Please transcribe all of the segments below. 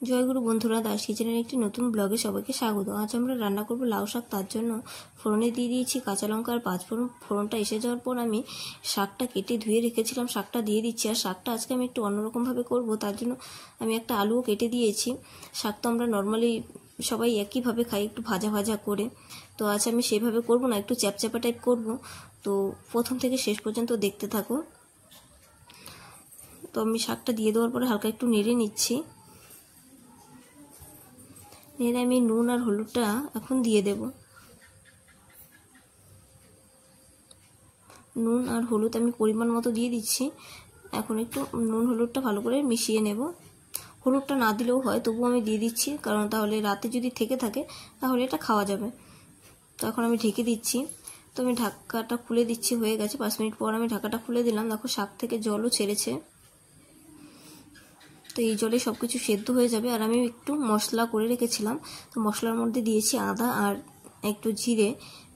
জয়গুরু বন্ধুরা, দাস কিচেনের একটি নতুন ব্লগে সবাইকে স্বাগত। আজ আমরা রান্না করব লাউ শাক। তার জন্য ফোড়নে দিয়ে দিয়েছি কাঁচা লঙ্কা আর 5 ফোড়ন। ফোড়নটা এসে যাওয়ার পর আমি শাকটা কেটে ধুয়ে রেখেছিলাম, শাকটা দিয়ে দিচ্ছি। আর শাকটা আজকে আমি একটু অন্যরকমভাবে করব, তার জন্য আমি একটা আলুও কেটে দিয়েছি। শাক তো আমরা নর্মালি সবাই একইভাবে খাই, একটু ভাজা ভাজা করে। তো আজ আমি সেইভাবে করব না, একটু চ্যাপচ্যাপা টাইপ করব। তো প্রথম থেকে শেষ পর্যন্ত দেখতে থাকো। তো আমি শাকটা দিয়ে দেওয়ার পরে হালকা একটু নেড়ে নিচ্ছি। এর আমি নুন আর হলুদটা এখন দিয়ে দেব। নুন আর হলুদ আমি পরিমাণ মতো দিয়ে দিচ্ছি। এখন একটু নুন হলুদটা ভালো করে মিশিয়ে নেব। হলুদটা না দিলেও হয়, তবুও আমি দিয়ে দিচ্ছি, কারণ তাহলে রাতে যদি থেকে থাকে তাহলে এটা খাওয়া যাবে। তো এখন আমি ঢেকে দিচ্ছি। তো আমি ঢাকাটা খুলে দিচ্ছি, হয়ে গেছে 5 মিনিট পর আমি ঢাকাটা খুলে দিলাম। দেখো শাক থেকে জলও ছেড়েছে। তো এই জলে সব কিছু সেদ্ধ হয়ে যাবে। আর আমি একটু মশলা করে রেখেছিলাম, তো মশলার মধ্যে দিয়েছি আদা আর একটু জিরে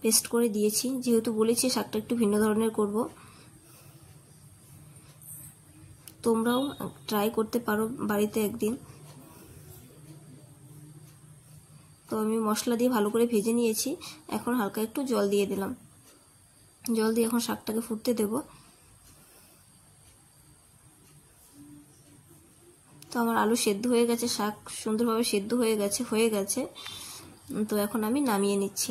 পেস্ট করে দিয়েছি, যেহেতু বলেছি শাকটা একটু ভিন্ন ধরনের করব। তোমরাও ট্রাই করতে পারো বাড়িতে একদিন। তো আমি মশলা দিয়ে ভালো করে ভেজে নিয়েছি। এখন হালকা একটু জল দিয়ে দিলাম। জল দিয়ে এখন শাকটাকে ফুটতে দেব। তো আমার আলু সেদ্ধ হয়ে গেছে, শাক সুন্দরভাবে সেদ্ধ হয়ে গেছে। তো এখন আমি নামিয়ে নিচ্ছি।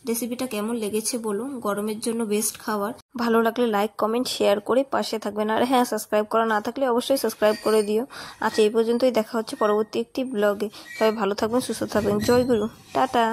রেসিপিটা কেমন লেগেছে বলো। গরমের জন্য বেস্ট খাবার। ভালো লাগলে লাইক কমেন্ট শেয়ার করে পাশে থাকবেন। আর হ্যাঁ, সাবস্ক্রাইব করা না থাকলে অবশ্যই সাবস্ক্রাইব করে দিও। আচ্ছা, এই পর্যন্তই, দেখা হচ্ছে পরবর্তী একটি ব্লগে। সবাই ভালো থাকবেন, সুস্থ থাকবেন। জয় গুরু, টাটা।